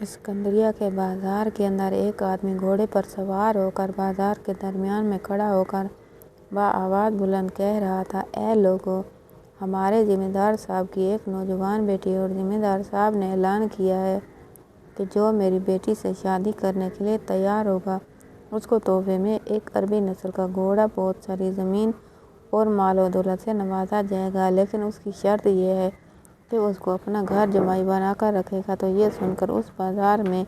اسکندریہ کے بازار کے اندر ایک آدمی گھوڑے پر سوار ہو کر بازار کے درمیان میں کھڑا ہو کر بآواز بلند کہہ رہا تھا، اے لوگو! ہمارے زمیندار صاحب کی ایک نوجوان بیٹی اور زمیندار صاحب نے اعلان کیا ہے کہ جو میری بیٹی سے شادی کرنے کے لیے تیار ہوگا اس کو تحفے میں ایک عربی نسل کا گھوڑا، بہت ساری زمین اور مال و دولت سے نوازا جائے گا، لیکن اس کی شرط یہ ہے کہ اس کو اپنا گھر جمائی بنا کر رکھے گا۔ تو یہ سن کر اس بازار میں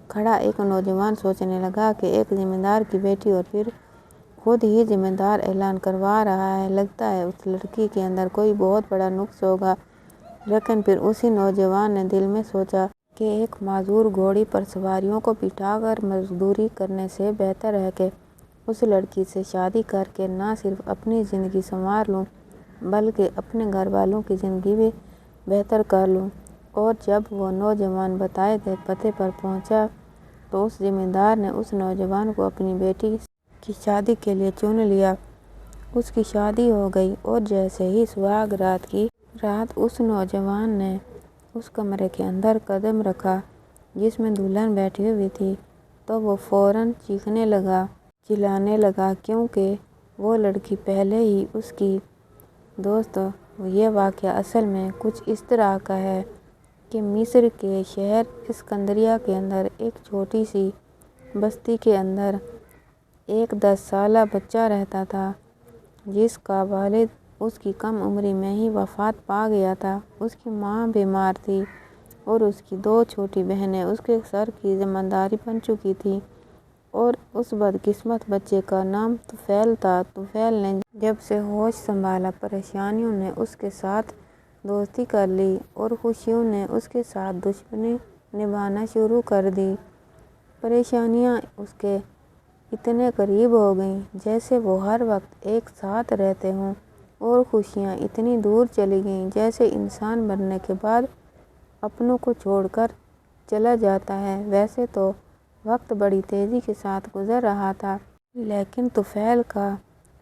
کھڑا ایک نوجوان سوچنے لگا کہ ایک زمیندار کی بیٹی اور پھر خود ہی زمیندار اعلان کروا رہا ہے، لگتا ہے اس لڑکی کے اندر کوئی بہت بڑا نقص ہوگا۔ لیکن پھر اسی نوجوان نے دل میں سوچا کہ ایک معذور گھوڑی پر سواریوں کو بٹھا کر مزدوری کرنے سے بہتر ہے کہ اس لڑکی سے شادی کر کے نہ صرف اپنی زندگی سنوار لوں بلکہ اپنے گھر والوں کی زندگی بھی بہتر کر لوں۔ اور جب وہ نوجوان بتائے گئے پتے پر پہنچا تو اس زمیندار نے اس نوجوان کو اپنی بیٹی کی شادی کے لیے چن لیا۔ اس کی شادی ہو گئی اور جیسے ہی سہاگ رات کی رات اس نوجوان نے اس کمرے کے اندر قدم رکھا جس میں دلہن بیٹھی ہوئی تھی تو وہ فوراً چیخنے لگا، چلانے لگا، کیونکہ وہ لڑکی پہلے ہی اس کی دوست۔ یہ واقعہ اصل میں کچھ اس طرح کا ہے کہ مصر کے شہر اسکندریہ کے اندر ایک چھوٹی سی بستی کے اندر ایک 10 سالہ بچہ رہتا تھا جس کا والد اس کی کم عمری میں ہی وفات پا گیا تھا۔ اس کی ماں بیمار تھی اور اس کی 2 چھوٹی بہنیں اس کے سر کی ذمہ داری بن چکی تھیں، اور اس بدقسمت بچے کا نام طفیل تھا۔ طفیل نے جب سے ہوش سنبھالا پریشانیوں نے اس کے ساتھ دوستی کر لی اور خوشیوں نے اس کے ساتھ دشمنی نبھانا شروع کر دی۔ پریشانیاں اس کے اتنے قریب ہو گئیں جیسے وہ ہر وقت ایک ساتھ رہتے ہوں، اور خوشیاں اتنی دور چلی گئیں جیسے انسان مرنے کے بعد اپنوں کو چھوڑ کر چلا جاتا ہے۔ ویسے تو وقت بڑی تیزی کے ساتھ گزر رہا تھا، لیکن طفیل کا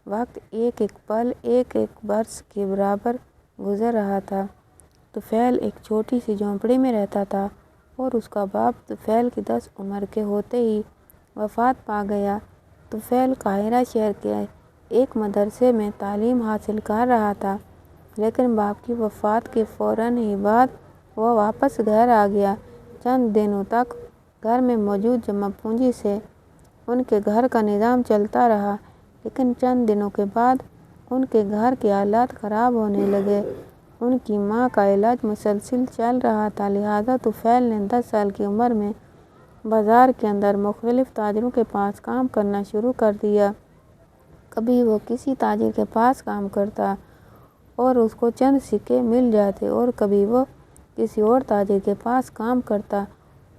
وقت ایک ایک پل ایک ایک برس کے برابر گزر رہا تھا۔ طفیل ایک چھوٹی سی جھونپڑی میں رہتا تھا اور اس کا باپ طفیل کی 10 عمر کے ہوتے ہی وفات پا گیا۔ طفیل قاہرہ شہر کے ایک مدرسے میں تعلیم حاصل کر رہا تھا، لیکن باپ کی وفات کے فوراً ہی بعد وہ واپس گھر آ گیا۔ چند دنوں تک گھر میں موجود جمع پونجی سے ان کے گھر کا نظام چلتا رہا، لیکن چند دنوں کے بعد ان کے گھر کے حالات خراب ہونے لگے۔ ان کی ماں کا علاج مسلسل چل رہا تھا، لہٰذا طفیل نے 10 سال کی عمر میں بازار کے اندر مختلف تاجروں کے پاس کام کرنا شروع کر دیا۔ کبھی وہ کسی تاجر کے پاس کام کرتا اور اس کو چند سکے مل جاتے، اور کبھی وہ کسی اور تاجر کے پاس کام کرتا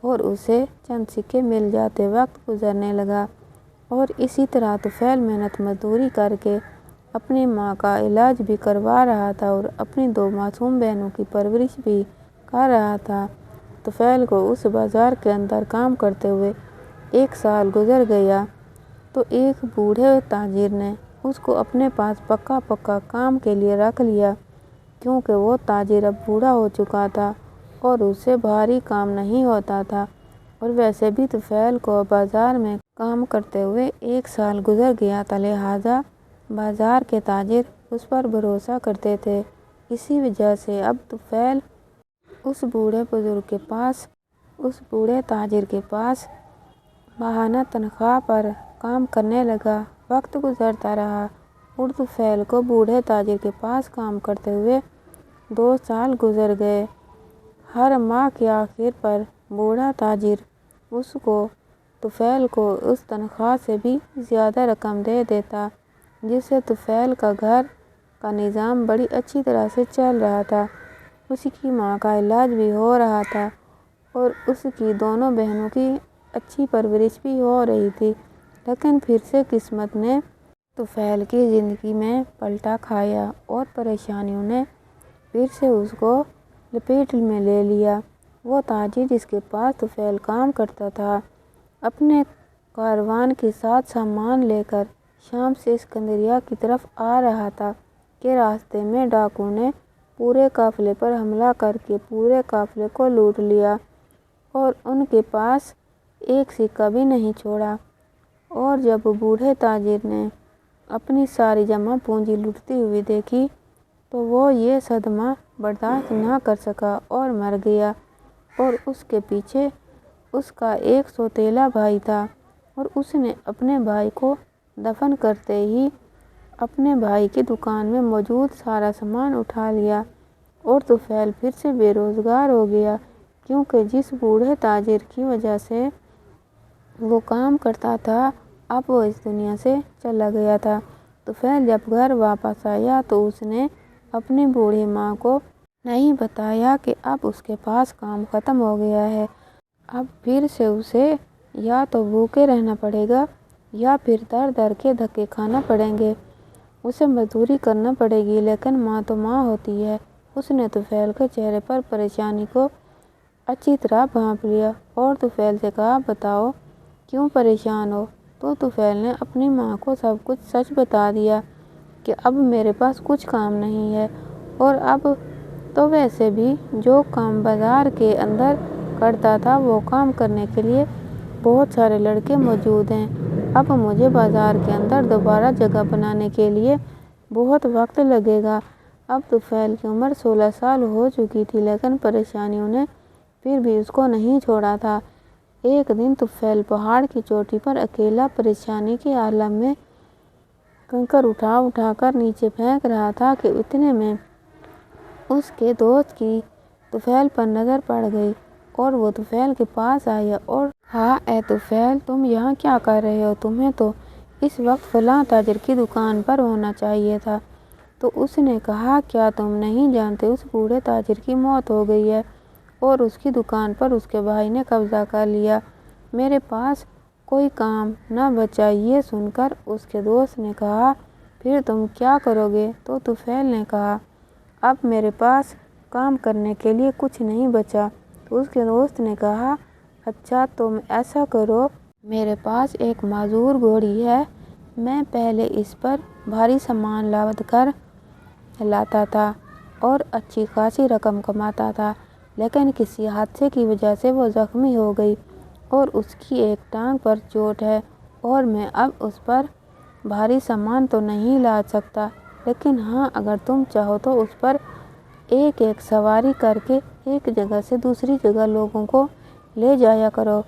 اور اسے چند سکے مل جاتے۔ وقت گزرنے لگا اور اسی طرح طفیل محنت مزدوری کر کے اپنی ماں کا علاج بھی کروا رہا تھا اور اپنی 2 معصوم بہنوں کی پرورش بھی کر رہا تھا۔ طفیل کو اس بازار کے اندر کام کرتے ہوئے 1 سال گزر گیا تو ایک بوڑھے تاجر نے اس کو اپنے پاس پکا کام کے لیے رکھ لیا، کیونکہ وہ تاجر اب بوڑھا ہو چکا تھا اور اس سے بھاری کام نہیں ہوتا تھا، اور ویسے بھی طفیل کو بازار میں کام کرتے ہوئے 1 سال گزر گیا تھا، لہٰذا بازار کے تاجر اس پر بھروسہ کرتے تھے۔ اسی وجہ سے اب طفیل اس بوڑھے تاجر کے پاس ماہانہ تنخواہ پر کام کرنے لگا۔ وقت گزرتا رہا اور طفیل کو بوڑھے تاجر کے پاس کام کرتے ہوئے 2 سال گزر گئے۔ ہر ماہ کے آخر پر بوڑھا تاجر طفیل کو اس تنخواہ سے بھی زیادہ رقم دے دیتا، جس سے طفیل کا گھر کا نظام بڑی اچھی طرح سے چل رہا تھا۔ اس کی ماں کا علاج بھی ہو رہا تھا اور اس کی دونوں بہنوں کی اچھی پرورش بھی ہو رہی تھی، لیکن پھر سے قسمت نے طفیل کی زندگی میں پلٹا کھایا اور پریشانیوں نے پھر سے اس کو لپیٹ میں لے لیا۔ وہ تاجر جس کے پاس طفیل کام کرتا تھا اپنے کاروان کے ساتھ سامان لے کر شام سے اسکندریہ کی طرف آ رہا تھا کہ راستے میں ڈاکو نے پورے قافلے پر حملہ کر کے پورے قافلے کو لوٹ لیا۔ اور ان کے پاس ایک سکہ بھی نہیں چھوڑا۔ اور جب بوڑھے تاجر نے اپنی ساری جمع پونجی لٹتی ہوئی دیکھی تو وہ یہ صدمہ برداشت نہ کر سکا اور مر گیا۔ اور اس کے پیچھے اس کا ایک سوتیلا بھائی تھا، اور اس نے اپنے بھائی کو دفن کرتے ہی اپنے بھائی کی دکان میں موجود سارا سامان اٹھا لیا۔ اور طفیل پھر سے بے روزگار ہو گیا، کیونکہ جس بوڑھے تاجر کی وجہ سے وہ کام کرتا تھا اب وہ اس دنیا سے چلا گیا تھا۔ طفیل جب گھر واپس آیا تو اس نے اپنی بوڑھی ماں کو نہیں بتایا کہ اب اس کے پاس کام ختم ہو گیا ہے۔ اب پھر سے اسے یا تو بھوکے رہنا پڑے گا یا پھر در در کے دھکے کھانا پڑیں گے، اسے مزدوری کرنا پڑے گی، لیکن ماں تو ماں ہوتی ہے۔ اس نے طفیل کے چہرے پر پریشانی کو اچھی طرح بھانپ لیا اور طفیل سے کہا، بتاؤ کیوں پریشان ہو؟ تو طفیل نے اپنی ماں کو سب کچھ سچ بتا دیا کہ اب میرے پاس کچھ کام نہیں ہے، اور اب تو ویسے بھی جو کام بازار کے اندر کرتا تھا وہ کام کرنے کے لیے بہت سارے لڑکے موجود ہیں۔ اب مجھے بازار کے اندر دوبارہ جگہ بنانے کے لیے بہت وقت لگے گا۔ اب طفیل کی عمر 16 سال ہو چکی تھی، لیکن پریشانیوں نے پھر بھی اس کو نہیں چھوڑا تھا۔ ایک دن طفیل پہاڑ کی چوٹی پر اکیلا پریشانی کے عالم میں کنکر اٹھا اٹھا کر نیچے پھینک رہا تھا کہ اتنے میں اس کے دوست کی طفیل پر نظر پڑ گئی، اور وہ طفیل کے پاس آیا اور کہا، اے طفیل، تم یہاں کیا کر رہے ہو؟ تمہیں تو اس وقت فلاں تاجر کی دکان پر ہونا چاہیے تھا۔ تو اس نے کہا، کیا تم نہیں جانتے اس بوڑھے تاجر کی موت ہو گئی ہے اور اس کی دکان پر اس کے بھائی نے قبضہ کر لیا؟ میرے پاس کوئی کام نہ بچا۔ یہ سن کر اس کے دوست نے کہا، پھر تم کیا کرو گے؟ تو طفیل نے کہا، اب میرے پاس کام کرنے کے لیے کچھ نہیں بچا۔ تو اس کے دوست نے کہا، اچھا تم ایسا کرو، میرے پاس ایک معذور گھوڑی ہے، میں پہلے اس پر بھاری سامان لاد کر لاتا تھا اور اچھی خاصی رقم کماتا تھا، لیکن کسی حادثے کی وجہ سے وہ زخمی ہو گئی اور اس کی ایک ٹانگ پر چوٹ ہے، اور میں اب اس پر بھاری سامان تو نہیں لاد سکتا، لیکن ہاں اگر تم چاہو تو اس پر ایک ایک سواری کر کے ایک جگہ سے دوسری جگہ لوگوں کو لے جایا کرو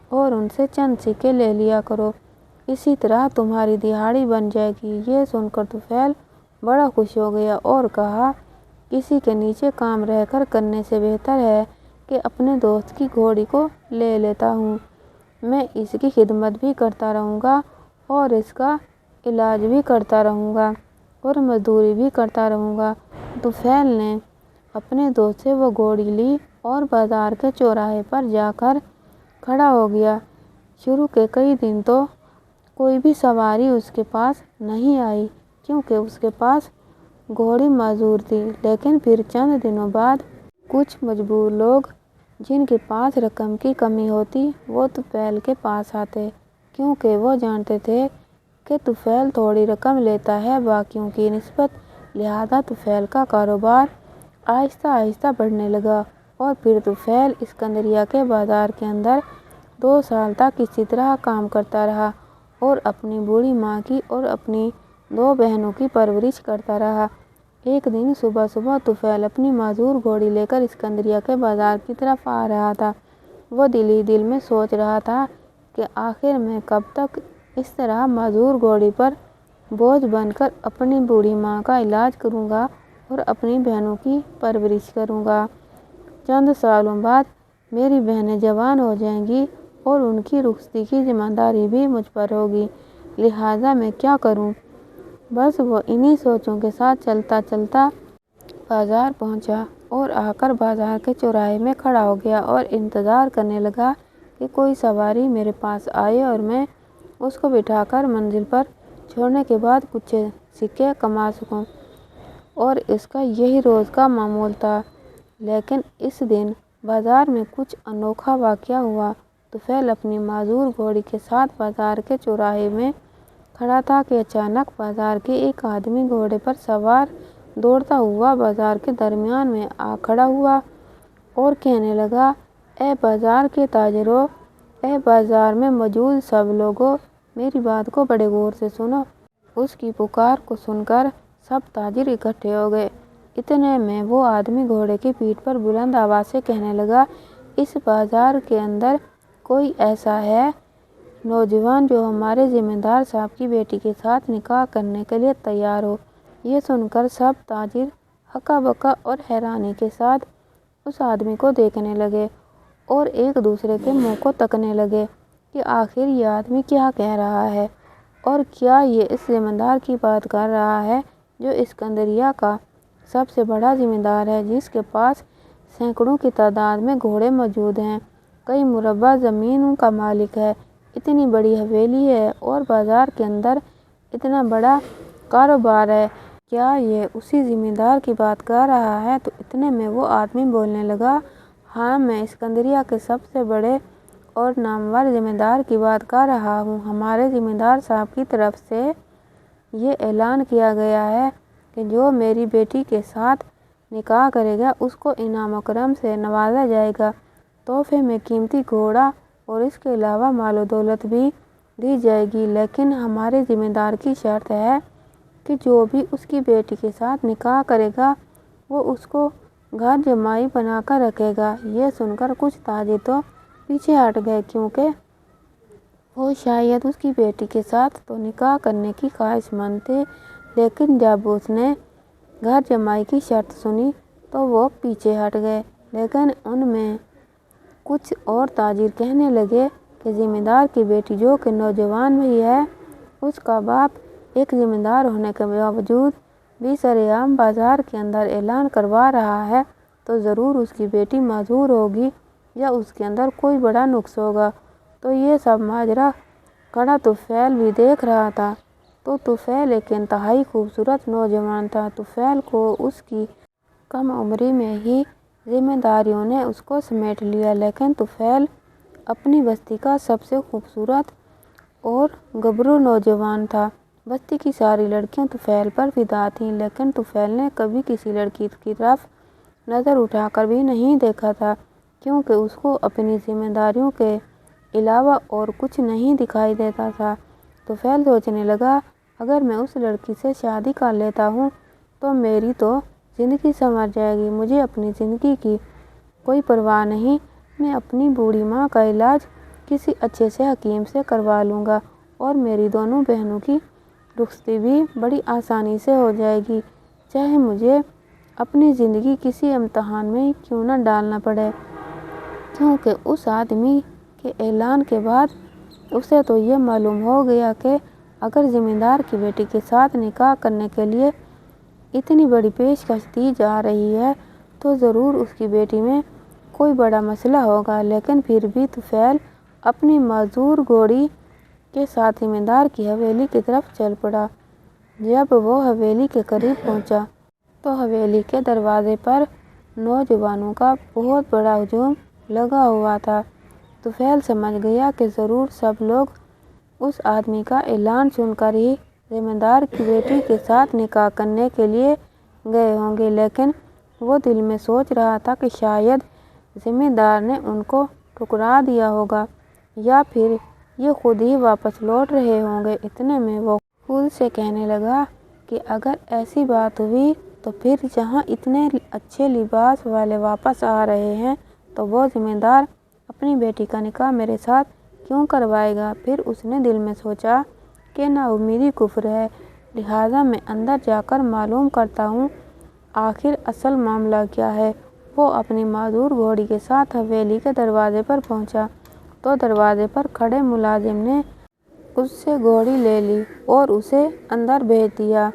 اور ان سے چند سکے لے لیا کرو، اسی طرح تمہاری دہاڑی بن جائے گی۔ یہ سن کر طفیل بڑا خوش ہو گیا اور کہا، کسی کے نیچے کام رہ کر کرنے سے بہتر ہے کہ اپنے دوست کی گھوڑی کو لے لیتا ہوں، میں اس کی خدمت بھی کرتا رہوں گا اور اس کا علاج بھی کرتا رہوں گا اور مزدوری بھی کرتا رہوں گا۔ طفیل نے اپنے دوست سے وہ گھوڑی لی اور بازار کے چوراہے پر جا کر کھڑا ہو گیا۔ شروع کے کئی دن تو کوئی بھی سواری اس کے پاس نہیں آئی، کیونکہ اس کے پاس گھوڑی معذور تھی، لیکن پھر چند دنوں بعد کچھ مجبور لوگ جن کے پاس رقم کی کمی ہوتی وہ طفیل کے پاس آتے، کیونکہ وہ جانتے تھے کہ طفیل تھوڑی رقم لیتا ہے باقیوں کی نسبت، لہذا طفیل کا کاروبار آہستہ آہستہ بڑھنے لگا۔ اور پھر طفیل اسکندریہ کے بازار کے اندر 2 سال تک اسی طرح کام کرتا رہا اور اپنی بوڑھی ماں کی اور اپنی 2 بہنوں کی پرورش کرتا رہا۔ ایک دن صبح صبح طفیل اپنی معذور گھوڑی لے کر اسکندریہ کے بازار کی طرف آ رہا تھا۔ وہ دل ہی دل میں سوچ رہا تھا کہ آخر میں کب تک اس طرح معذور گھوڑی پر بوجھ بن کر اپنی بوڑھی ماں کا علاج کروں گا اور اپنی بہنوں کی پرورش کروں گا۔ چند سالوں بعد میری بہنیں جوان ہو جائیں گی اور ان کی رخصتی کی ذمہ داری بھی مجھ پر ہوگی، لہٰذا میں کیا کروں؟ بس وہ انہی سوچوں کے ساتھ چلتا چلتا بازار پہنچا اور آ کر بازار کے چوراہے میں کھڑا ہو گیا اور انتظار کرنے لگا کہ کوئی سواری میرے پاس آئے اور میں اس کو بٹھا کر منزل پر چھوڑنے کے بعد کچھ سکے کما سکوں، اور اس کا یہی روز کا معمول تھا۔ لیکن اس دن بازار میں کچھ انوکھا واقعہ ہوا۔ طفیل اپنی معذور گھوڑی کے ساتھ بازار کے چوراہے میں کھڑا تھا کہ اچانک بازار کے ایک آدمی گھوڑے پر سوار دوڑتا ہوا بازار کے درمیان میں آ کھڑا ہوا اور کہنے لگا، اے بازار کے تاجروں، اے بازار میں موجود سب لوگوں، میری بات کو بڑے غور سے سنو۔ اس کی پکار کو سن کر سب تاجر اکٹھے ہو گئے۔ اتنے میں وہ آدمی گھوڑے کی پیٹھ پر بلند آواز سے کہنے لگا، اس بازار کے اندر کوئی ایسا ہے نوجوان جو ہمارے زمیندار صاحب کی بیٹی کے ساتھ نکاح کرنے کے لیے تیار ہو؟ یہ سن کر سب تاجر ہکا بکا اور حیرانی کے ساتھ اس آدمی کو دیکھنے لگے اور ایک دوسرے کے منہ کو تکنے لگے کہ آخر یہ آدمی کیا کہہ رہا ہے، اور کیا یہ اس زمیندار کی بات کر رہا ہے جو اسکندریہ کا سب سے بڑا زمیندار ہے، جس کے پاس سینکڑوں کی تعداد میں گھوڑے موجود ہیں، کئی مربع زمینوں کا مالک ہے، اتنی بڑی حویلی ہے اور بازار کے اندر اتنا بڑا کاروبار ہے؟ کیا یہ اسی زمیندار کی بات کر رہا ہے؟ تو اتنے میں وہ آدمی بولنے لگا، ہاں، میں اسکندریہ کے سب سے بڑے اور نامور زمیندار کی بات کر رہا ہوں۔ ہمارے زمیندار صاحب کی طرف سے یہ اعلان کیا گیا ہے کہ جو میری بیٹی کے ساتھ نکاح کرے گا اس کو انعام و کرم سے نوازا جائے گا، تحفے میں قیمتی گھوڑا اور اس کے علاوہ مال و دولت بھی دی جائے گی، لیکن ہمارے زمیندار کی شرط ہے کہ جو بھی اس کی بیٹی کے ساتھ نکاح کرے گا وہ اس کو گھر جمائی بنا کر رکھے گا۔ یہ سن کر کچھ تاجر تو پیچھے ہٹ گئے کیونکہ وہ شاید اس کی بیٹی کے ساتھ تو نکاح کرنے کی خواہش مند تھے، لیکن جب اس نے گھر جمائی کی شرط سنی تو وہ پیچھے ہٹ گئے۔ لیکن ان میں کچھ اور تاجر کہنے لگے کہ زمیندار کی بیٹی جو کہ نوجوان بھی ہے، اس کا باپ ایک زمیندار ہونے کے باوجود بھی سرِ عام بازار کے اندر اعلان کروا رہا ہے، تو ضرور اس کی بیٹی معذور ہوگی یا اس کے اندر کوئی بڑا نقص ہوگا۔ تو یہ سب ماجرا کھڑا طفیل بھی دیکھ رہا تھا۔ تو طفیل ایک انتہائی خوبصورت نوجوان تھا۔ طفیل کو اس کی کم عمری میں ہی ذمہ داریوں نے اس کو سمیٹ لیا، لیکن طفیل اپنی بستی کا سب سے خوبصورت اور گبرو نوجوان تھا۔ بستی کی ساری لڑکیاں طفیل پر فدا تھیں، لیکن طفیل نے کبھی کسی لڑکی کی طرف نظر اٹھا کر بھی نہیں دیکھا تھا، کیونکہ اس کو اپنی ذمہ داریوں کے علاوہ اور کچھ نہیں دکھائی دیتا تھا۔ طفیل سوچنے لگا، اگر میں اس لڑکی سے شادی کر لیتا ہوں تو میری تو زندگی سنور جائے گی، مجھے اپنی زندگی کی کوئی پرواہ نہیں، میں اپنی بوڑھی ماں کا علاج کسی اچھے سے حکیم سے کروا لوں گا اور میری دونوں بہنوں کی رخصتی بھی بڑی آسانی سے ہو جائے گی، چاہے مجھے اپنی زندگی کسی امتحان میں کیوں نہ ڈالنا پڑے۔ کیونکہ اس آدمی کے اعلان کے بعد اسے تو یہ معلوم ہو گیا کہ اگر زمیندار کی بیٹی کے ساتھ نکاح کرنے کے لیے اتنی بڑی پیشکش دی جا رہی ہے تو ضرور اس کی بیٹی میں کوئی بڑا مسئلہ ہوگا۔ لیکن پھر بھی طفیل اپنی معذور گھوڑی کے ساتھ زمیندار کی حویلی کی طرف چل پڑا۔ جب وہ حویلی کے قریب پہنچا تو حویلی کے دروازے پر نوجوانوں کا بہت بڑا ہجوم لگا ہوا تھا۔ طفیل سمجھ گیا کہ ضرور سب لوگ اس آدمی کا اعلان سن کر ہی زمیندار کی بیٹی کے ساتھ نکاح کرنے کے لیے گئے ہوں گے، لیکن وہ دل میں سوچ رہا تھا کہ شاید زمیندار نے ان کو ٹھکرا دیا ہوگا یا پھر یہ خود ہی واپس لوٹ رہے ہوں گے۔ اتنے میں وہ خود سے کہنے لگا کہ اگر ایسی بات ہوئی تو پھر جہاں اتنے اچھے لباس والے واپس آ رہے ہیں تو وہ زمیندار اپنی بیٹی کا نکاح میرے ساتھ کیوں کروائے گا؟ پھر اس نے دل میں سوچا کہ نا امیدی کفر ہے، لہٰذا میں اندر جا کر معلوم کرتا ہوں آخر اصل معاملہ کیا ہے۔ وہ اپنی معذور گھوڑی کے ساتھ حویلی کے دروازے پر پہنچا تو دروازے پر کھڑے ملازم نے اس سے گھوڑی لے لی اور اسے اندر بھیج دیا۔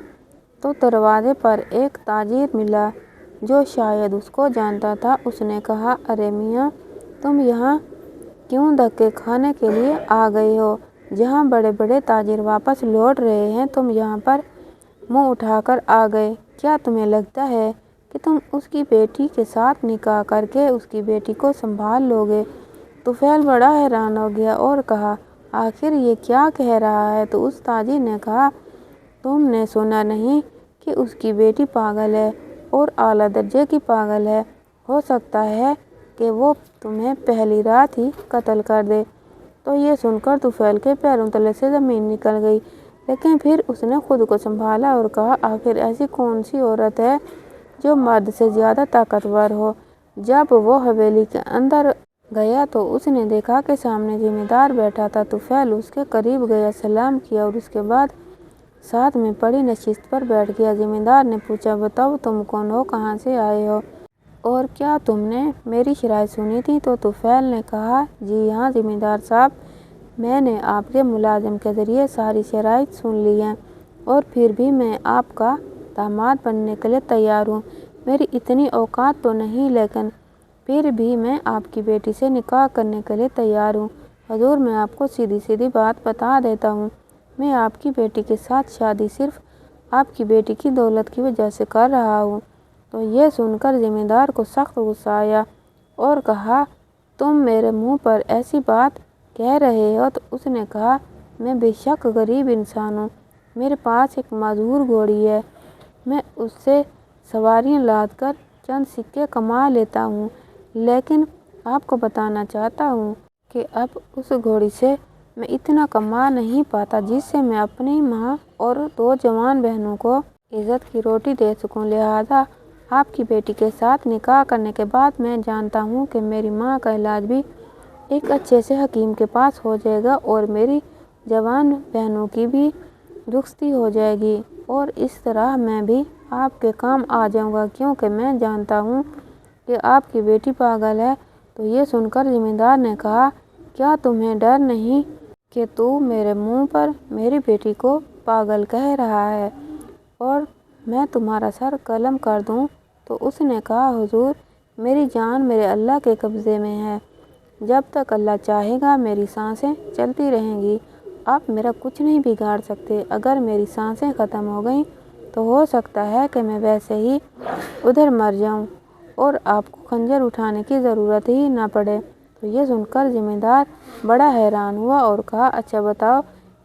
تو دروازے پر ایک تاجر ملا جو شاید اس کو جانتا تھا۔ اس نے کہا، ارے میاں، تم یہاں کیوں دھکے کھانے کے لیے آ گئے ہو؟ جہاں بڑے بڑے تاجر واپس لوٹ رہے ہیں تم یہاں پر منہ اٹھا کر آ گئے، کیا تمہیں لگتا ہے کہ تم اس کی بیٹی کے ساتھ نکاح کر کے اس کی بیٹی کو سنبھال لو گے؟ طفیل بڑا حیران ہو گیا اور کہا، آخر یہ کیا کہہ رہا ہے؟ تو اس تاجر نے کہا، تم نے سنا نہیں کہ اس کی بیٹی پاگل ہے اور اعلیٰ درجے کی پاگل ہے؟ ہو سکتا ہے کہ وہ تمہیں پہلی رات ہی قتل کر دے۔ تو یہ سن کر طفیل کے پیروں تلے سے زمین نکل گئی، لیکن پھر اس نے خود کو سنبھالا اور کہا آخر ایسی کون سی عورت ہے جو مرد سے زیادہ طاقتور ہو۔ جب وہ حویلی کے اندر گیا تو اس نے دیکھا کہ سامنے زمیندار بیٹھا تھا۔ طفیل اس کے قریب گیا، سلام کیا اور اس کے بعد ساتھ میں پڑی نشست پر بیٹھ گیا۔ زمیندار نے پوچھا بتاؤ تم کون ہو، کہاں سے آئے ہو اور کیا تم نے میری شرائط سنی تھی؟ تو طفیل نے کہا جی ہاں زمیندار صاحب، میں نے آپ کے ملازم کے ذریعے ساری شرائط سن لی ہیں اور پھر بھی میں آپ کا داماد بننے کے لیے تیار ہوں۔ میری اتنی اوقات تو نہیں لیکن پھر بھی میں آپ کی بیٹی سے نکاح کرنے کے لیے تیار ہوں۔ حضور میں آپ کو سیدھی سیدھی بات بتا دیتا ہوں، میں آپ کی بیٹی کے ساتھ شادی صرف آپ کی بیٹی کی دولت کی وجہ سے کر رہا ہوں۔ تو یہ سن کر زمیندار کو سخت غصہ آیا اور کہا تم میرے منہ پر ایسی بات کہہ رہے ہو؟ تو اس نے کہا میں بے شک غریب انسان ہوں، میرے پاس ایک معذور گھوڑی ہے، میں اس سے سواریاں لاد کر چند سکے کما لیتا ہوں، لیکن آپ کو بتانا چاہتا ہوں کہ اب اس گھوڑی سے میں اتنا کما نہیں پاتا جس سے میں اپنی ماں اور 2 جوان بہنوں کو عزت کی روٹی دے سکوں، لہٰذا آپ کی بیٹی کے ساتھ نکاح کرنے کے بعد میں جانتا ہوں کہ میری ماں کا علاج بھی ایک اچھے سے حکیم کے پاس ہو جائے گا اور میری جوان بہنوں کی بھی رخصتی ہو جائے گی اور اس طرح میں بھی آپ کے کام آ جاؤں گا کیونکہ میں جانتا ہوں کہ آپ کی بیٹی پاگل ہے۔ تو یہ سن کر زمیندار نے کہا کیا تمہیں ڈر نہیں کہ تو میرے منہ پر میری بیٹی کو پاگل کہہ رہا ہے اور میں تمہارا سر قلم کر دوں؟ تو اس نے کہا حضور میری جان میرے اللہ کے قبضے میں ہے، جب تک اللہ چاہے گا میری سانسیں چلتی رہیں گی، آپ میرا کچھ نہیں بگاڑ سکتے۔ اگر میری سانسیں ختم ہو گئیں تو ہو سکتا ہے کہ میں ویسے ہی ادھر مر جاؤں اور آپ کو خنجر اٹھانے کی ضرورت ہی نہ پڑے۔ تو یہ سن کر زمیندار بڑا حیران ہوا اور کہا اچھا بتاؤ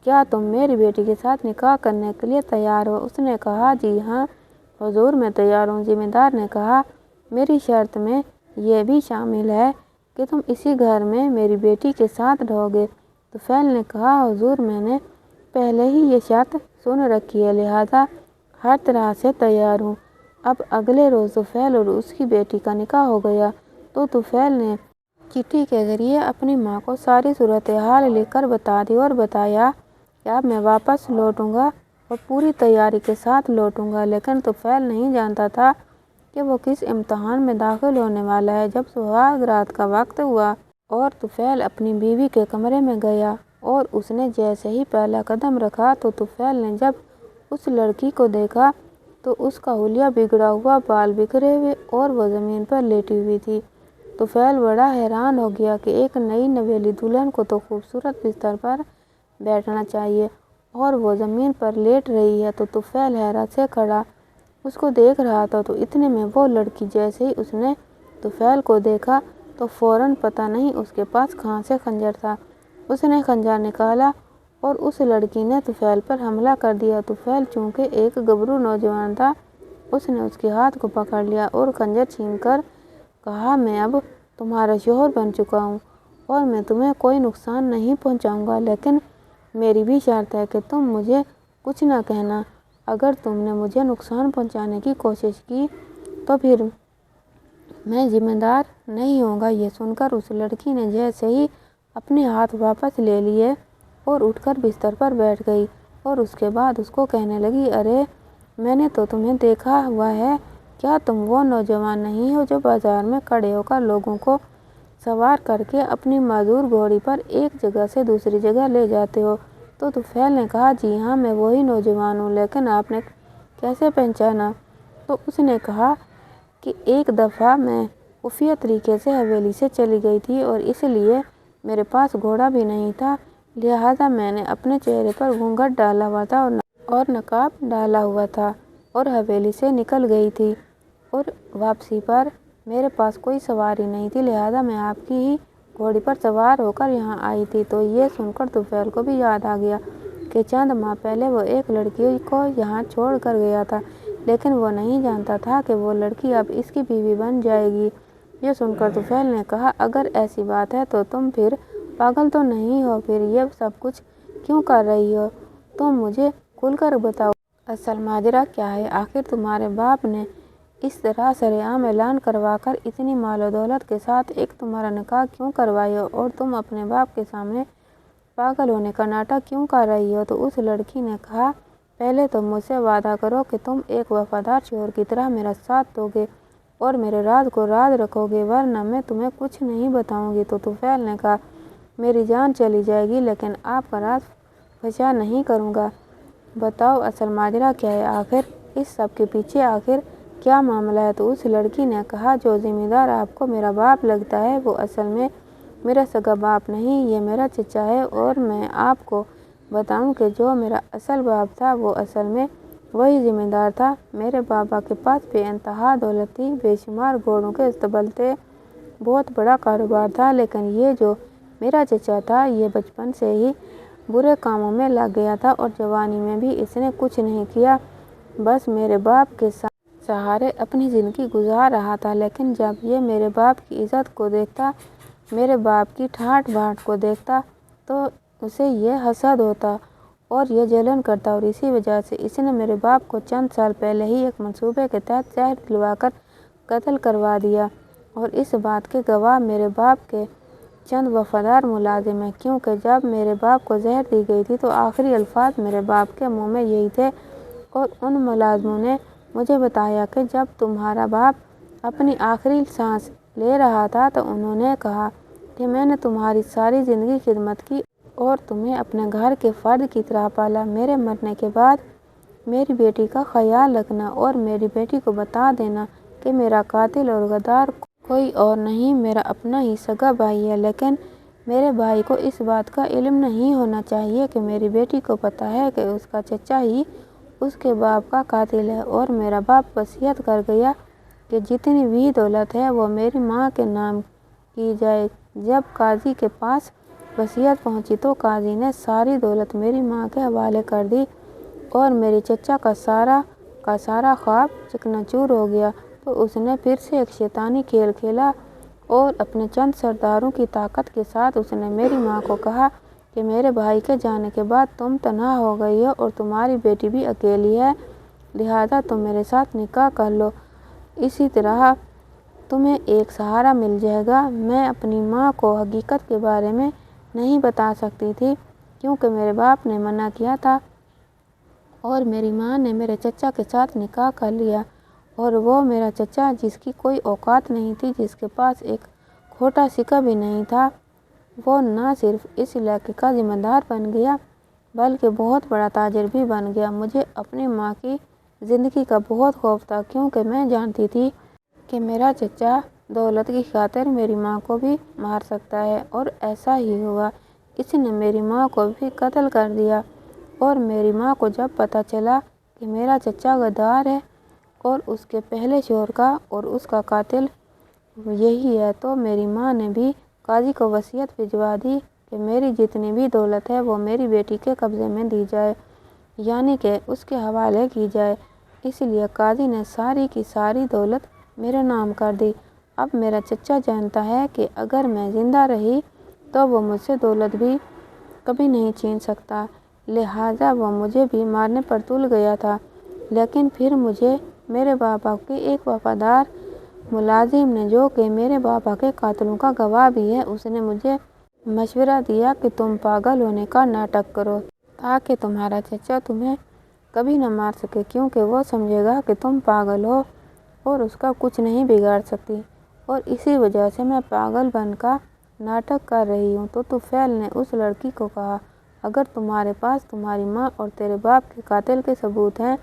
کیا تم میری بیٹی کے ساتھ نکاح کرنے کے لیے تیار ہو؟ اس نے کہا جی ہاں حضور میں تیار ہوں۔ زمیندار نے کہا میری شرط میں یہ بھی شامل ہے کہ تم اسی گھر میں میری بیٹی کے ساتھ رہو گے۔ طفیل نے کہا حضور میں نے پہلے ہی یہ شرط سن رکھی ہے، لہٰذا ہر طرح سے تیار ہوں۔ اب اگلے روز طفیل اور اس کی بیٹی کا نکاح ہو گیا۔ تو طفیل نے چٹھی کے ذریعے اپنی ماں کو ساری صورتحال لکھ کر بتا دی اور بتایا کہ اب میں واپس لوٹوں گا اور پوری تیاری کے ساتھ لوٹوں گا، لیکن طفیل نہیں جانتا تھا کہ وہ کس امتحان میں داخل ہونے والا ہے۔ جب سہاگ رات کا وقت ہوا اور طفیل اپنی بیوی کے کمرے میں گیا اور اس نے جیسے ہی پہلا قدم رکھا تو طفیل نے جب اس لڑکی کو دیکھا تو اس کا حلیہ بگڑا ہوا، بال بکھرے ہوئے اور وہ زمین پر لیٹی ہوئی تھی۔ طفیل بڑا حیران ہو گیا کہ ایک نئی نویلی دلہن کو تو خوبصورت بستر پر بیٹھنا چاہیے اور وہ زمین پر لیٹ رہی ہے۔ تو طفیل حیرت سے کھڑا اس کو دیکھ رہا تھا۔ تو اتنے میں وہ لڑکی جیسے ہی اس نے طفیل کو دیکھا تو فوراً پتہ نہیں اس کے پاس کہاں سے خنجر تھا، اس نے خنجر نکالا اور اس لڑکی نے طفیل پر حملہ کر دیا۔ طفیل چونکہ ایک گبرو نوجوان تھا، اس نے اس کے ہاتھ کو پکڑ لیا اور خنجر چھین کر کہا میں اب تمہارا شوہر بن چکا ہوں اور میں تمہیں کوئی نقصان نہیں پہنچاؤں گا، لیکن میری بھی شرط ہے کہ تم مجھے کچھ نہ کہنا، اگر تم نے مجھے نقصان پہنچانے کی کوشش کی تو پھر میں ذمہ دار نہیں ہوں گا۔ یہ سن کر اس لڑکی نے جیسے ہی اپنے ہاتھ واپس لے لیے اور اٹھ کر بستر پر بیٹھ گئی اور اس کے بعد اس کو کہنے لگی ارے میں نے تو تمہیں دیکھا ہوا ہے، کیا تم وہ نوجوان نہیں ہو جو بازار میں کھڑے ہو کر لوگوں کو سوار کر کے اپنی معذور گھوڑی پر ایک جگہ سے دوسری جگہ لے جاتے ہو؟ تو طفیل نے کہا جی ہاں میں وہی نوجوان ہوں، لیکن آپ نے کیسے پہچانا؟ تو اس نے کہا کہ ایک دفعہ میں خفیہ طریقے سے حویلی سے چلی گئی تھی اور اس لیے میرے پاس گھوڑا بھی نہیں تھا، لہٰذا میں نے اپنے چہرے پر گھونگھٹ ڈالا ہوا تھا اور نقاب ڈالا ہوا تھا اور حویلی سے نکل گئی تھی اور واپسی پر میرے پاس کوئی سواری نہیں تھی، لہٰذا میں آپ کی ہی گھوڑی پر سوار ہو کر یہاں آئی تھی۔ تو یہ سن کر طفیل کو بھی یاد آ گیا کہ چند ماہ پہلے وہ ایک لڑکی کو یہاں چھوڑ کر گیا تھا، لیکن وہ نہیں جانتا تھا کہ وہ لڑکی اب اس کی بیوی بن جائے گی۔ یہ سن کر طفیل نے کہا اگر ایسی بات ہے تو تم پھر پاگل تو نہیں ہو، پھر یہ سب کچھ کیوں کر رہی ہو؟ تم مجھے کھل کر بتاؤ اصل ماجرا کیا ہے؟ آخر تمہارے باپ نے اس طرح سرعام اعلان کروا کر اتنی مال و دولت کے ساتھ ایک تمہارا نکاح کیوں کروائی ہو اور تم اپنے باپ کے سامنے پاگل ہونے کا ناٹک کیوں کر رہی ہو؟ تو اس لڑکی نے کہا پہلے تو مجھ سے وعدہ کرو کہ تم ایک وفادار شوہر کی طرح میرا ساتھ دو گے اور میرے راز کو راز رکھو گے، ورنہ میں تمہیں کچھ نہیں بتاؤں گی۔ تو طفیل نے کہا میری جان چلی جائے گی لیکن آپ کا راز فشا نہیں کروں گا، بتاؤ اصل ماجرا کیا ہے؟ آخر اس سب کے پیچھے آخر کیا معاملہ ہے؟ تو اس لڑکی نے کہا جو ذمہ دار آپ کو میرا باپ لگتا ہے وہ اصل میں میرا سگا باپ نہیں، یہ میرا چچا ہے، اور میں آپ کو بتاؤں کہ جو میرا اصل باپ تھا وہ اصل میں وہی ذمہ دار تھا۔ میرے بابا کے پاس بے انتہا دولت تھی، بے شمار گھوڑوں کے اسطبل تھے، بہت بڑا کاروبار تھا، لیکن یہ جو میرا چچا تھا یہ بچپن سے ہی برے کاموں میں لگ گیا تھا اور جوانی میں بھی اس نے کچھ نہیں کیا، بس میرے باپ کے سہارے اپنی زندگی گزار رہا تھا۔ لیکن جب یہ میرے باپ کی عزت کو دیکھتا، میرے باپ کی ٹھاٹ بھاٹ کو دیکھتا تو اسے یہ حسد ہوتا اور یہ جلن کرتا، اور اسی وجہ سے اس نے میرے باپ کو چند سال پہلے ہی ایک منصوبے کے تحت زہر دلوا کر قتل کروا دیا، اور اس بات کے گواہ میرے باپ کے چند وفادار ملازم ہیں، کیونکہ جب میرے باپ کو زہر دی گئی تھی تو آخری الفاظ میرے باپ کے منہ میں یہی تھے، اور ان ملازموں نے مجھے بتایا کہ جب تمہارا باپ اپنی آخری سانس لے رہا تھا تو انہوں نے کہا کہ میں نے تمہاری ساری زندگی خدمت کی اور تمہیں اپنے گھر کے فرد کی طرح پالا، میرے مرنے کے بعد میری بیٹی کا خیال رکھنا اور میری بیٹی کو بتا دینا کہ میرا قاتل اور غدار کوئی اور نہیں، میرا اپنا ہی سگا بھائی ہے، لیکن میرے بھائی کو اس بات کا علم نہیں ہونا چاہیے کہ میری بیٹی کو پتہ ہے کہ اس کا چچا ہی اس کے باپ کا قاتل ہے، اور میرا باپ وصیت کر گیا کہ جتنی بھی دولت ہے وہ میری ماں کے نام کی جائے۔ جب قاضی کے پاس وصیت پہنچی تو قاضی نے ساری دولت میری ماں کے حوالے کر دی اور میرے چچا کا سارا خواب چکنا چور ہو گیا۔ تو اس نے پھر سے ایک شیطانی کھیل کھیلا اور اپنے چند سرداروں کی طاقت کے ساتھ اس نے میری ماں کو کہا کہ میرے بھائی کے جانے کے بعد تم تنہا ہو گئی ہو اور تمہاری بیٹی بھی اکیلی ہے، لہذا تم میرے ساتھ نکاح کر لو، اسی طرح تمہیں ایک سہارا مل جائے گا۔ میں اپنی ماں کو حقیقت کے بارے میں نہیں بتا سکتی تھی کیونکہ میرے باپ نے منع کیا تھا، اور میری ماں نے میرے چچا کے ساتھ نکاح کر لیا، اور وہ میرا چچا جس کی کوئی اوقات نہیں تھی، جس کے پاس ایک کھوٹا سکہ بھی نہیں تھا، وہ نہ صرف اس علاقے کا ذمہ دار بن گیا بلکہ بہت بڑا تاجر بھی بن گیا۔ مجھے اپنی ماں کی زندگی کا بہت خوف تھا کیونکہ میں جانتی تھی کہ میرا چچا دولت کی خاطر میری ماں کو بھی مار سکتا ہے، اور ایسا ہی ہوا، اس نے میری ماں کو بھی قتل کر دیا، اور میری ماں کو جب پتہ چلا کہ میرا چچا غدار ہے اور اس کے پہلے شوہر کا اور اس کا قاتل یہی ہے، تو میری ماں نے بھی قاضی کو وصیت بھجوا دی کہ میری جتنی بھی دولت ہے وہ میری بیٹی کے قبضے میں دی جائے، یعنی کہ اس کے حوالے کی جائے۔ اس لیے قاضی نے ساری کی ساری دولت میرے نام کر دی۔ اب میرا چچا جانتا ہے کہ اگر میں زندہ رہی تو وہ مجھ سے دولت بھی کبھی نہیں چھین سکتا، لہٰذا وہ مجھے بھی مارنے پر تل گیا تھا، لیکن پھر مجھے میرے بابا کے ایک وفادار ملازم نے جو کہ میرے بابا کے قاتلوں کا گواہ بھی ہے، اس نے مجھے مشورہ دیا کہ تم پاگل ہونے کا ناٹک کرو تاکہ تمہارا چچا تمہیں کبھی نہ مار سکے، کیونکہ وہ سمجھے گا کہ تم پاگل ہو اور اس کا کچھ نہیں بگاڑ سکتی، اور اسی وجہ سے میں پاگل بن کا ناٹک کر رہی ہوں۔ تو طفیل نے اس لڑکی کو کہا اگر تمہارے پاس تمہاری ماں اور تیرے باپ کے قاتل کے ثبوت ہیں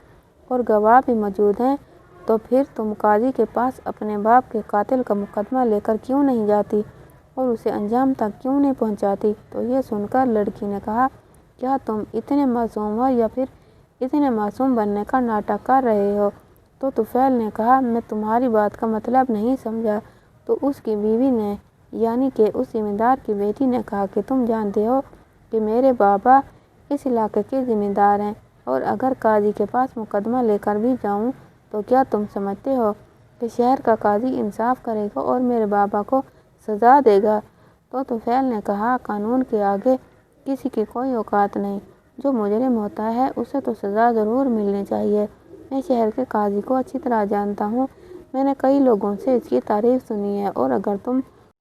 اور گواہ بھی موجود ہیں تو پھر تم قاضی کے پاس اپنے باپ کے قاتل کا مقدمہ لے کر کیوں نہیں جاتی اور اسے انجام تک کیوں نہیں پہنچاتی؟ تو یہ سن کر لڑکی نے کہا کیا تم اتنے معصوم ہو یا پھر اتنے معصوم بننے کا ناٹک کر رہے ہو؟ تو طفیل نے کہا میں تمہاری بات کا مطلب نہیں سمجھا۔ تو اس کی بیوی نے یعنی کہ اس ذمہ دار کی بیٹی نے کہا کہ تم جانتے ہو کہ میرے بابا اس علاقے کے ذمہ دار ہیں، اور اگر قاضی کے پاس مقدمہ لے کر بھی جاؤں تو کیا تم سمجھتے ہو کہ شہر کا قاضی انصاف کرے گا اور میرے بابا کو سزا دے گا۔ تو طفیل نے کہا قانون کے آگے کسی کی کوئی اوقات نہیں، جو مجرم ہوتا ہے اسے تو سزا ضرور ملنی چاہیے۔ میں شہر کے قاضی کو اچھی طرح جانتا ہوں، میں نے کئی لوگوں سے اس کی تعریف سنی ہے، اور اگر تم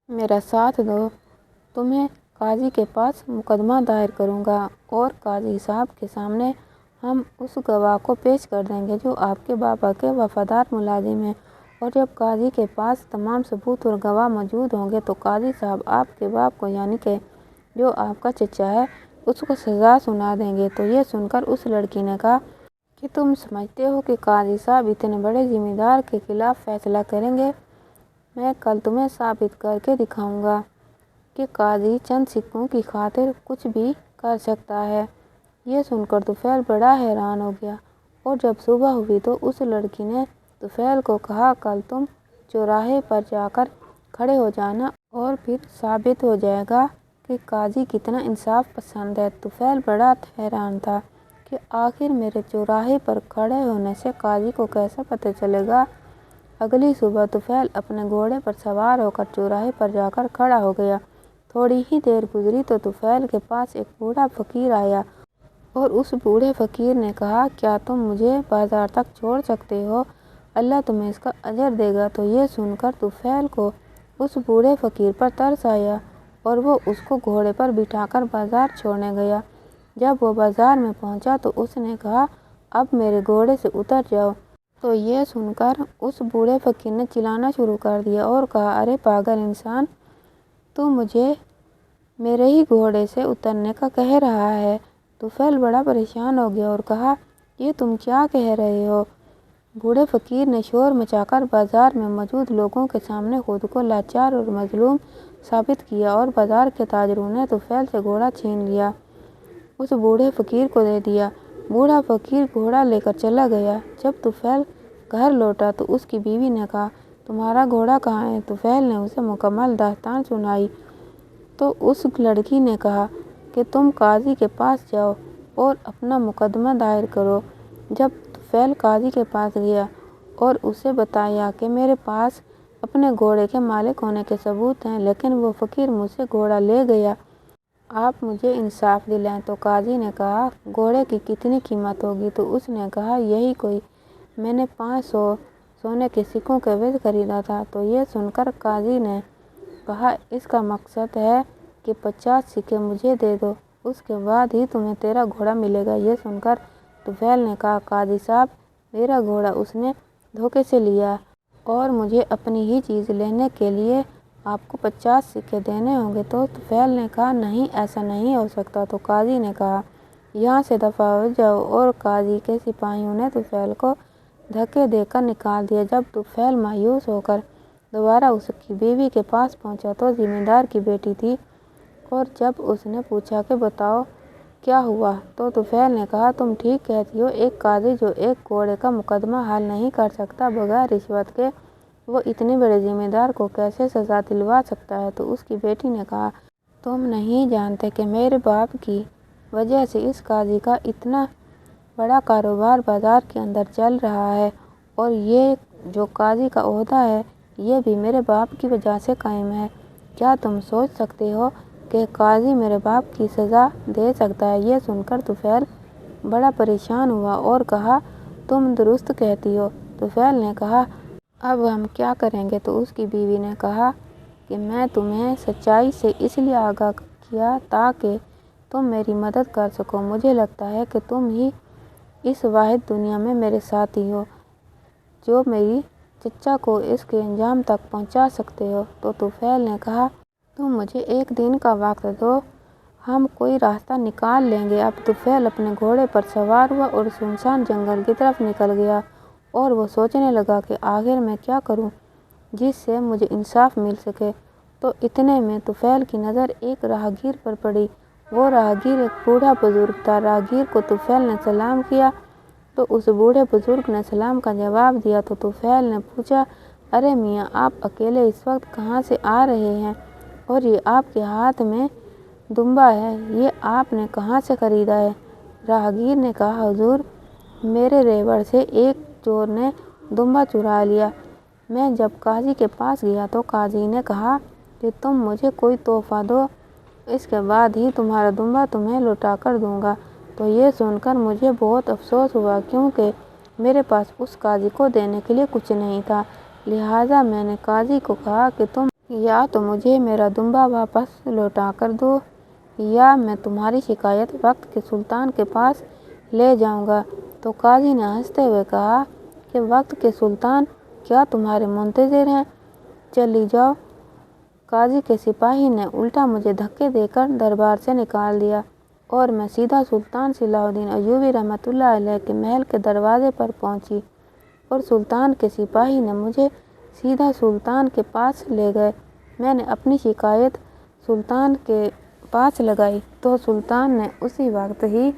میرا ساتھ دو تمہیں قاضی کے پاس مقدمہ دائر کروں گا، اور قاضی صاحب کے سامنے ہم اس گواہ کو پیش کر دیں گے جو آپ کے بابا کے وفادار ملازم ہیں، اور جب قاضی کے پاس تمام ثبوت اور گواہ موجود ہوں گے تو قاضی صاحب آپ کے باپ کو یعنی کہ جو آپ کا چچا ہے اس کو سزا سنا دیں گے۔ تو یہ سن کر اس لڑکی نے کہا کہ تم سمجھتے ہو کہ قاضی صاحب اتنے بڑے ذمہ دار کے خلاف فیصلہ کریں گے؟ میں کل تمہیں ثابت کر کے دکھاؤں گا کہ قاضی چند سکوں کی خاطر کچھ بھی کر سکتا ہے۔ یہ سن کر طفیل بڑا حیران ہو گیا، اور جب صبح ہوئی تو اس لڑکی نے طفیل کو کہا کل تم چوراہے پر جا کر کھڑے ہو جانا اور پھر ثابت ہو جائے گا کہ قاضی کتنا انصاف پسند ہے۔ طفیل بڑا حیران تھا کہ آخر میرے چوراہے پر کھڑے ہونے سے قاضی کو کیسے پتہ چلے گا۔ اگلی صبح طفیل اپنے گھوڑے پر سوار ہو کر چوراہے پر جا کر کھڑا ہو گیا۔ تھوڑی ہی دیر گزری تو طفیل کے پاس ایک بوڑھا فقیر آیا، اور اس بوڑھے فقیر نے کہا کیا تم مجھے بازار تک چھوڑ سکتے ہو؟ اللہ تمہیں اس کا اجر دے گا۔ تو یہ سن کر طفیل کو اس بوڑھے فقیر پر ترس آیا، اور وہ اس کو گھوڑے پر بٹھا کر بازار چھوڑنے گیا۔ جب وہ بازار میں پہنچا تو اس نے کہا اب میرے گھوڑے سے اتر جاؤ۔ تو یہ سن کر اس بوڑھے فقیر نے چلانا شروع کر دیا اور کہا ارے پاگل انسان، تو مجھے میرے ہی گھوڑے سے اترنے کا کہہ رہا ہے۔ طفیل بڑا پریشان ہو گیا اور کہا یہ تم کیا کہہ رہے ہو؟ بوڑھے فقیر نے شور مچا کر بازار میں موجود لوگوں کے سامنے خود کو لاچار اور مظلوم ثابت کیا، اور بازار کے تاجروں نے طفیل سے گھوڑا چھین لیا، اس بوڑھے فقیر کو دے دیا۔ بوڑھا فقیر گھوڑا لے کر چلا گیا۔ جب طفیل گھر لوٹا تو اس کی بیوی نے کہا تمہارا گھوڑا کہاں ہے؟ طفیل نے اسے مکمل داستان سنائی۔ تو اس لڑکی نے کہا کہ تم قاضی کے پاس جاؤ اور اپنا مقدمہ دائر کرو۔ جب طفیل قاضی کے پاس گیا اور اسے بتایا کہ میرے پاس اپنے گھوڑے کے مالک ہونے کے ثبوت ہیں، لیکن وہ فقیر مجھ سے گھوڑا لے گیا، آپ مجھے انصاف دلائیں۔ تو قاضی نے کہا گھوڑے کی کتنی قیمت ہوگی؟ تو اس نے کہا یہی کوئی میں نے 500 سونے کے سکوں کے عوض خریدا تھا۔ تو یہ سن کر قاضی نے کہا اس کا مقصد ہے کہ 50 سکے مجھے دے دو، اس کے بعد ہی تمہیں تیرا گھوڑا ملے گا۔ یہ سن کر طفیل نے کہا قاضی صاحب میرا گھوڑا اس نے دھوکے سے لیا، اور مجھے اپنی ہی چیز لینے کے لیے آپ کو 50 سکے دینے ہوں گے۔ تو طفیل نے کہا نہیں ایسا نہیں ہو سکتا۔ تو قاضی نے کہا یہاں سے دفع ہو جاؤ، اور قاضی کے سپاہیوں نے طفیل کو دھکے دے کر نکال دیا۔ جب طفیل مایوس ہو کر دوبارہ اس کی بیوی کے پاس پہنچا تو ذمہ دار کی بیٹی تھی، اور جب اس نے پوچھا کہ بتاؤ کیا ہوا، تو طفیل نے کہا تم ٹھیک کہتی ہو، ایک قاضی جو ایک گھوڑے کا مقدمہ حل نہیں کر سکتا بغیر رشوت کے، وہ اتنے بڑے ذمہ دار کو کیسے سزا دلوا سکتا ہے؟ تو اس کی بیٹی نے کہا تم نہیں جانتے کہ میرے باپ کی وجہ سے اس قاضی کا اتنا بڑا کاروبار بازار کے اندر چل رہا ہے، اور یہ جو قاضی کا عہدہ ہے یہ بھی میرے باپ کی وجہ سے قائم ہے۔ کیا تم سوچ سکتے ہو کہ قاضی میرے باپ کی سزا دے سکتا ہے؟ یہ سن کر طفیل بڑا پریشان ہوا اور کہا تم درست کہتی ہو۔ طفیل نے کہا اب ہم کیا کریں گے؟ تو اس کی بیوی نے کہا کہ میں تمہیں سچائی سے اس لیے آگاہ کیا تاکہ تم میری مدد کر سکو۔ مجھے لگتا ہے کہ تم ہی اس واحد دنیا میں میرے ساتھی ہو جو میری چچا کو اس کے انجام تک پہنچا سکتے ہو۔ تو طفیل نے کہا تم مجھے ایک دن کا وقت دو، ہم کوئی راستہ نکال لیں گے۔ اب طفیل اپنے گھوڑے پر سوار ہوا اور سنسان جنگل کی طرف نکل گیا، اور وہ سوچنے لگا کہ آخر میں کیا کروں جس سے مجھے انصاف مل سکے۔ تو اتنے میں طفیل کی نظر ایک راہگیر پر پڑی۔ وہ راہگیر ایک بوڑھا بزرگ تھا۔ راہگیر کو طفیل نے سلام کیا تو اس بوڑھے بزرگ نے سلام کا جواب دیا۔ تو طفیل نے پوچھا ارے میاں آپ اکیلے اس وقت کہاں سے آ رہے ہیں، اور یہ آپ کے ہاتھ میں دمبا ہے، یہ آپ نے کہاں سے خریدا ہے؟ راہگیر نے کہا حضور میرے ریوڑ سے ایک چور نے دمبا چرا لیا، میں جب قاضی کے پاس گیا تو قاضی نے کہا کہ تم مجھے کوئی تحفہ دو، اس کے بعد ہی تمہارا دمبا تمہیں لوٹا کر دوں گا۔ تو یہ سن کر مجھے بہت افسوس ہوا، کیونکہ میرے پاس اس قاضی کو دینے کے لیے کچھ نہیں تھا۔ لہٰذا میں نے قاضی کو کہا کہ تم یا تو مجھے میرا دمبا واپس لوٹا کر دو یا میں تمہاری شکایت وقت کے سلطان کے پاس لے جاؤں گا۔ تو قاضی نے ہنستے ہوئے کہا کہ وقت کے سلطان کیا تمہارے منتظر ہیں؟ چلی جاؤ۔ قاضی کے سپاہی نے الٹا مجھے دھکے دے کر دربار سے نکال دیا اور میں سیدھا سلطان صلاح الدین ایوبی رحمۃ اللہ علیہ کے محل کے دروازے پر پہنچی اور سلطان کے سپاہی نے مجھے سیدھا سلطان کے پاس لے گئے۔ میں نے اپنی شکایت سلطان کے پاس لگائی تو سلطان نے اسی وقت ہی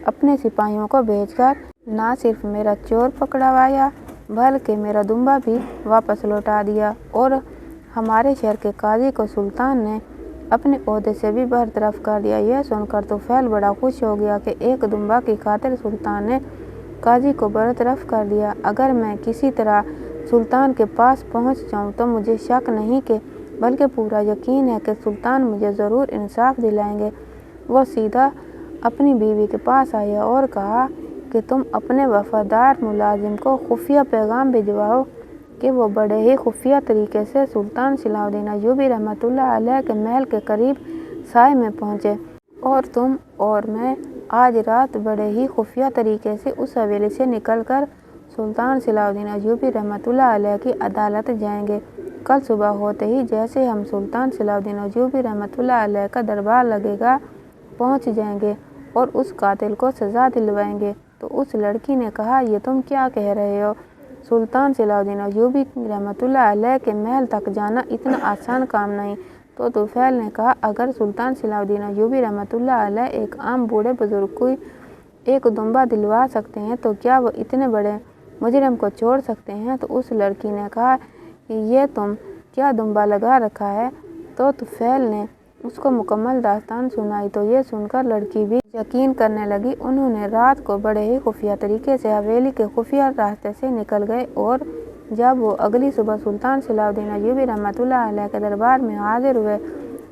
اپنے سپاہیوں کو بھیج کر نہ صرف میرا چور پکڑوایا بلکہ میرا دمبا بھی واپس لوٹا دیا، اور ہمارے شہر کے قاضی کو سلطان نے اپنے عہدے سے بھی برطرف کر دیا۔ یہ سن کر طفیل بڑا خوش ہو گیا کہ ایک دمبا کی خاطر سلطان نے قاضی کو برطرف کر دیا۔ اگر میں کسی طرح سلطان کے پاس پہنچ جاؤں تو مجھے شک نہیں کہ بلکہ پورا یقین ہے کہ سلطان مجھے ضرور انصاف دلائیں گے۔ وہ سیدھا اپنی بیوی کے پاس آیا اور کہا کہ تم اپنے وفادار ملازم کو خفیہ پیغام بھجواؤ کہ وہ بڑے ہی خفیہ طریقے سے سلطان صلاح الدین ایوبی رحمۃ اللہ علیہ کے محل کے قریب سائے میں پہنچے، اور تم اور میں آج رات بڑے ہی خفیہ طریقے سے اس حویلی سے نکل کر سلطان صلاح الدین ایوبی رحمۃ اللہ علیہ کی عدالت جائیں گے۔ کل صبح ہوتے ہی جیسے ہم سلطان صلاح الدین ایوبی رحمۃ اللہ علیہ کا دربار لگے گا پہنچ جائیں گے اور اس قاتل کو سزا دلوائیں گے۔ تو اس لڑکی نے کہا، یہ تم کیا کہہ رہے ہو؟ سلطان صلاح الدین ایوبی رحمۃ اللہ علیہ کے محل تک جانا اتنا آسان کام نہیں۔ تو طفیل نے کہا، اگر سلطان صلاح الدین ایوبی رحمۃ اللہ علیہ ایک عام بوڑھے بزرگ کو ایک دمبا دلوا سکتے ہیں تو کیا وہ اتنے بڑے مجرم کو چھوڑ سکتے ہیں؟ تو اس لڑکی نے کہا، یہ تم کیا دمبا لگا رکھا ہے؟ تو طفیل نے اس کو مکمل داستان سنائی۔ تو یہ سن کر لڑکی بھی یقین کرنے لگی۔ انہوں نے رات کو بڑے ہی خفیہ طریقے سے حویلی کے خفیہ راستے سے نکل گئے، اور جب وہ اگلی صبح سلطان صلاح الدین ایوبی رحمۃ اللہ علیہ کے دربار میں حاضر ہوئے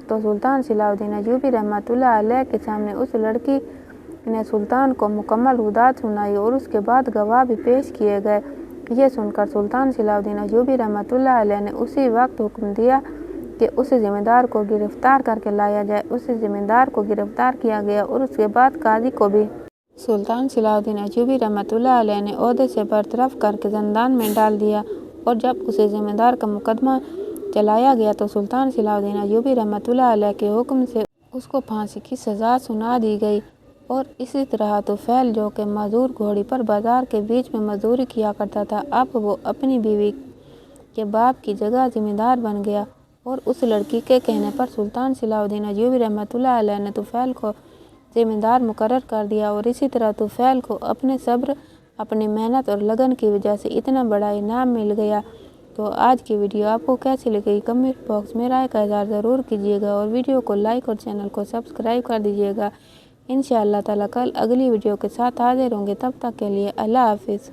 تو سلطان صلاح الدین ایوبی رحمۃ اللہ علیہ کے سامنے اس لڑکی نے سلطان کو مکمل وضاحت سنائی اور اس کے بعد گواہ بھی پیش کیے گئے۔ یہ سن کر سلطان صلاح الدین ایوبی رحمۃ اللہ علیہ نے اسی وقت حکم دیا کہ اس ذمہ دار کو گرفتار کر کے لایا جائے۔ اس ذمہ دار کو گرفتار کیا گیا اور اس کے بعد قاضی کو بھی سلطان صلاح الدین ایوبی رحمۃ اللہ علیہ نے عہدے سے برطرف کر کے زندان میں ڈال دیا، اور جب اسے ذمہ دار کا مقدمہ چلایا گیا تو سلطان صلاح الدین ایوبی رحمۃ اللہ علیہ کے حکم سے اس کو پھانسی کی سزا سنا دی گئی۔ اور اسی طرح طفیل، جو کہ معذور گھوڑی پر بازار کے بیچ میں مزدوری کیا کرتا تھا، اب وہ اپنی بیوی کے باپ کی جگہ ذمہ دار بن گیا، اور اس لڑکی کے کہنے پر سلطان صلاح الدین ایوبی رحمۃ اللہ علیہ نے طفیل کو ذمہ دار مقرر کر دیا، اور اسی طرح طفیل کو اپنے صبر، اپنی محنت اور لگن کی وجہ سے اتنا بڑا انعام مل گیا۔ تو آج کی ویڈیو آپ کو کیسی لگی؟ کمنٹ باکس میں رائے کا اظہار ضرور کیجیے گا، اور ویڈیو کو لائک اور چینل کو سبسکرائب کر دیجیے گا۔ انشاءاللہ تعالی کل اگلی ویڈیو کے ساتھ حاضر ہوں گے، تب تک کے لیے اللہ حافظ۔